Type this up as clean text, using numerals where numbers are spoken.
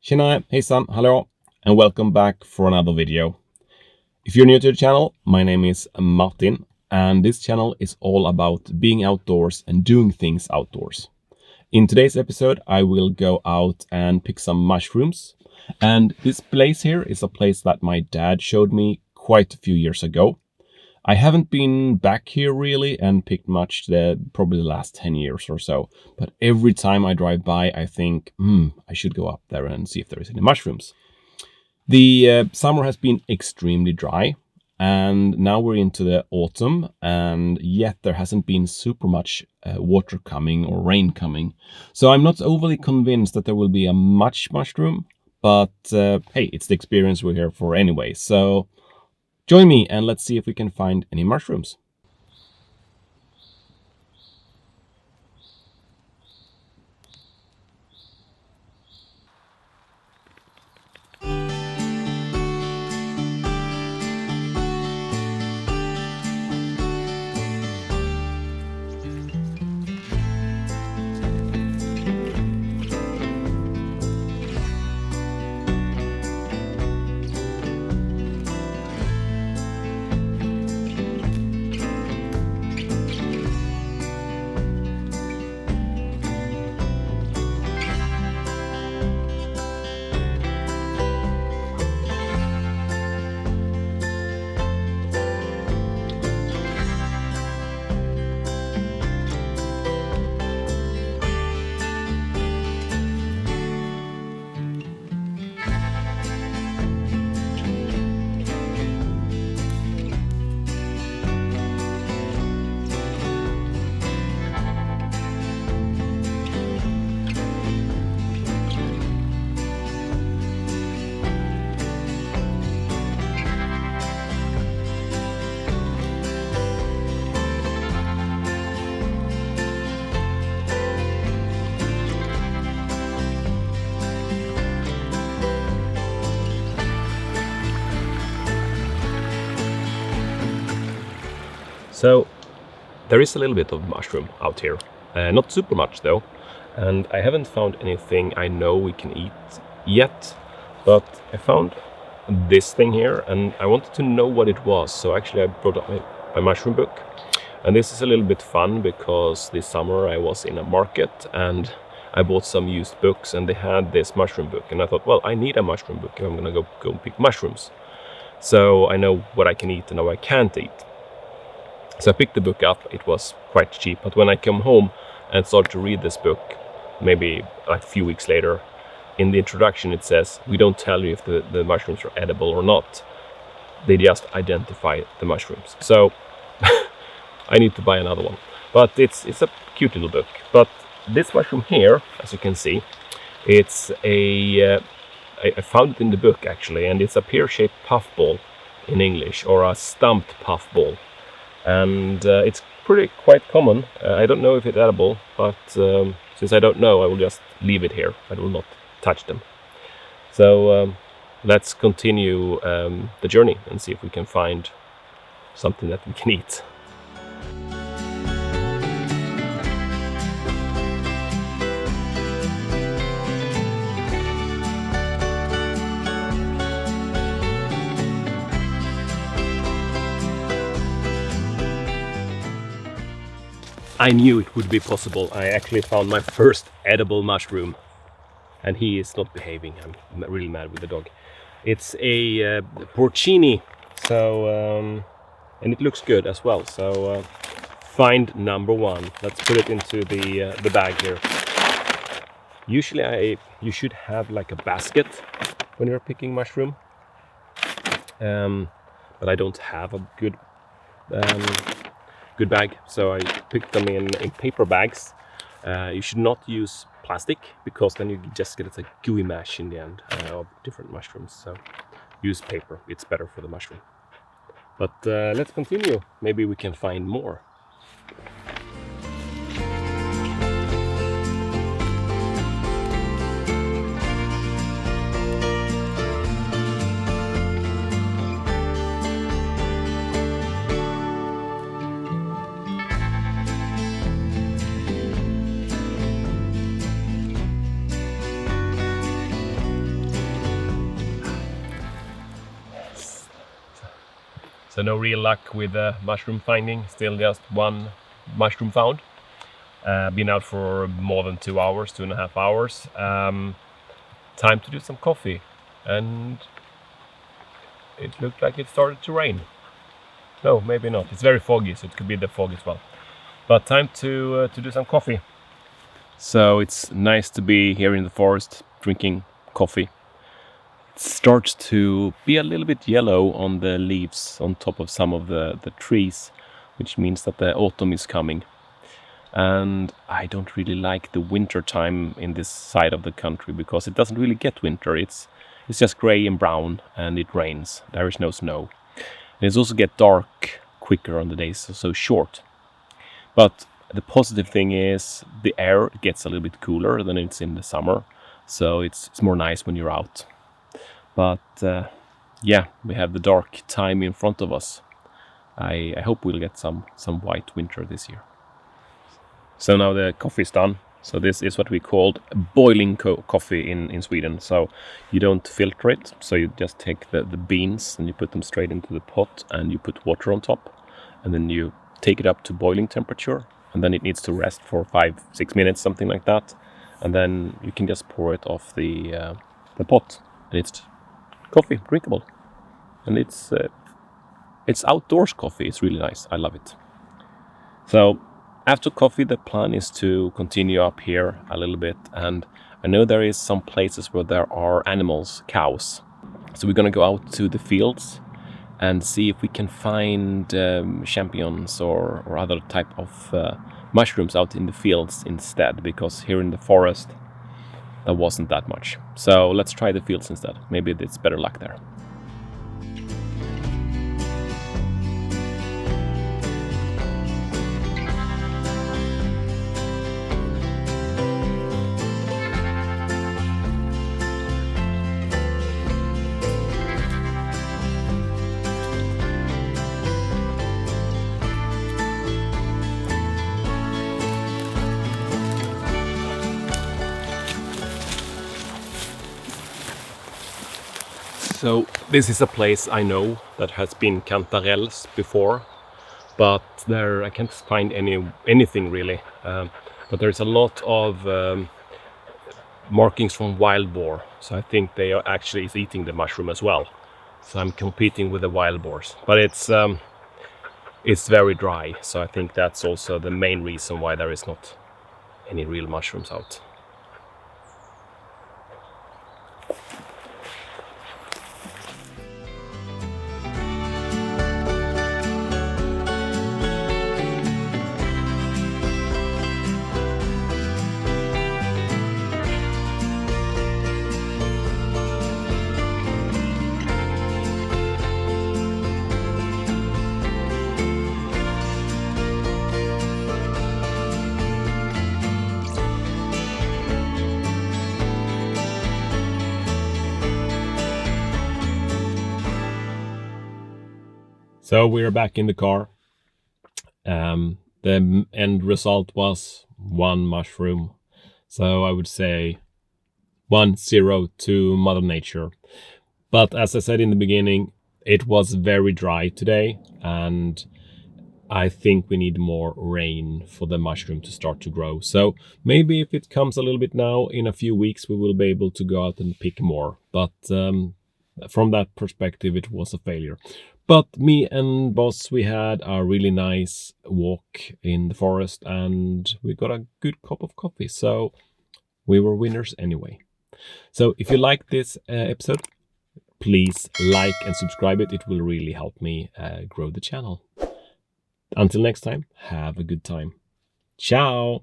Tjena, hejsan, hallå, and welcome back for another video. If you're new to the channel, my name is Martin, and this channel is all about being outdoors and doing things outdoors. In today's episode, I will go out and pick some mushrooms, and this place here is a place that my dad showed me quite a few years ago. I haven't been back here really and picked much probably the last 10 years or so. But every time I drive by, I think, I should go up there and see if there is any mushrooms. The summer has been extremely dry, and now we're into the autumn, and yet there hasn't been super much water coming or rain coming. So I'm not overly convinced that there will be a much mushroom, but hey, it's the experience we're here for anyway. So join me and let's see if we can find any mushrooms. So there is a little bit of mushroom out here, not super much though, and I haven't found anything I know we can eat yet, but I found this thing here and I wanted to know what it was, so actually I brought up my mushroom book. And this is a little bit fun because this summer I was in a market and I bought some used books and they had this mushroom book, and I thought, well, I need a mushroom book if I'm gonna go pick mushrooms, so I know what I can eat and what I can't eat. So I picked the book up. It was quite cheap, but when I come home and started to read this book, maybe like a few weeks later, in the introduction it says, we don't tell you if the mushrooms are edible or not. They just identify the mushrooms. So I need to buy another one. But it's a cute little book. But this mushroom here, as you can see, it's I found it in the book actually, and it's a pear-shaped puffball in English, or a stumped puffball. And it's quite common. I don't know if it's edible, but since I don't know, I will just leave it here. I will not touch them. So let's continue the journey and see if we can find something that we can eat. I knew it would be possible. I actually found my first edible mushroom, and he is not behaving. I'm really mad with the dog. It's a porcini, so and it looks good as well. So find number one. Let's put it into the bag here. Usually you should have like a basket when you're picking mushroom, but I don't have a good bag, so I picked them in paper bags. You should not use plastic because then you just get a gooey mash in the end of different mushrooms. So use paper, it's better for the mushroom. But let's continue. Maybe we can find more. So no real luck with mushroom finding, still just one mushroom found. Been out for more than 2 hours, 2.5 hours. Time to do some coffee, and it looked like it started to rain. No, maybe not. It's very foggy, so it could be the fog as well. But time to do some coffee. So it's nice to be here in the forest drinking coffee. It starts to be a little bit yellow on the leaves on top of some of the trees, which means that the autumn is coming. And I don't really like the winter time in this side of the country because it doesn't really get winter. It's just gray and brown, and it rains. There is no snow. And it's also get dark quicker on the days, so short. But the positive thing is the air gets a little bit cooler than it's in the summer, so it's more nice when you're out. But yeah, we have the dark time in front of us. I hope we'll get some white winter this year. So now the coffee is done. So this is what we called boiling coffee in Sweden. So you don't filter it. So you just take the beans and you put them straight into the pot and you put water on top. And then you take it up to boiling temperature. And then it needs to rest for 5-6 minutes, something like that. And then you can just pour it off the pot. And it's coffee, drinkable. And it's outdoors coffee. It's really nice. I love it. So after coffee, the plan is to continue up here a little bit, and I know there is some places where there are animals, cows. So we're gonna go out to the fields and see if we can find champignons or other type of mushrooms out in the fields instead, because here in the forest there wasn't that much. So let's try the fields instead. Maybe it's better luck there. So this is a place I know that has been cantarelles before, but there I can't find anything really. But there's a lot of markings from wild boar, so I think they are actually eating the mushroom as well. So I'm competing with the wild boars, but it's very dry, so I think that's also the main reason why there is not any real mushrooms out. So we're back in the car. The end result was 1 mushroom. So I would say 1-0 to Mother Nature. But as I said in the beginning, it was very dry today, and I think we need more rain for the mushroom to start to grow. So maybe if it comes a little bit now, in a few weeks we will be able to go out and pick more. But from that perspective, it was a failure. But me and Boss, we had a really nice walk in the forest and we got a good cup of coffee. So we were winners anyway. So if you like this episode, please like and subscribe it. It will really help me grow the channel. Until next time, have a good time. Ciao!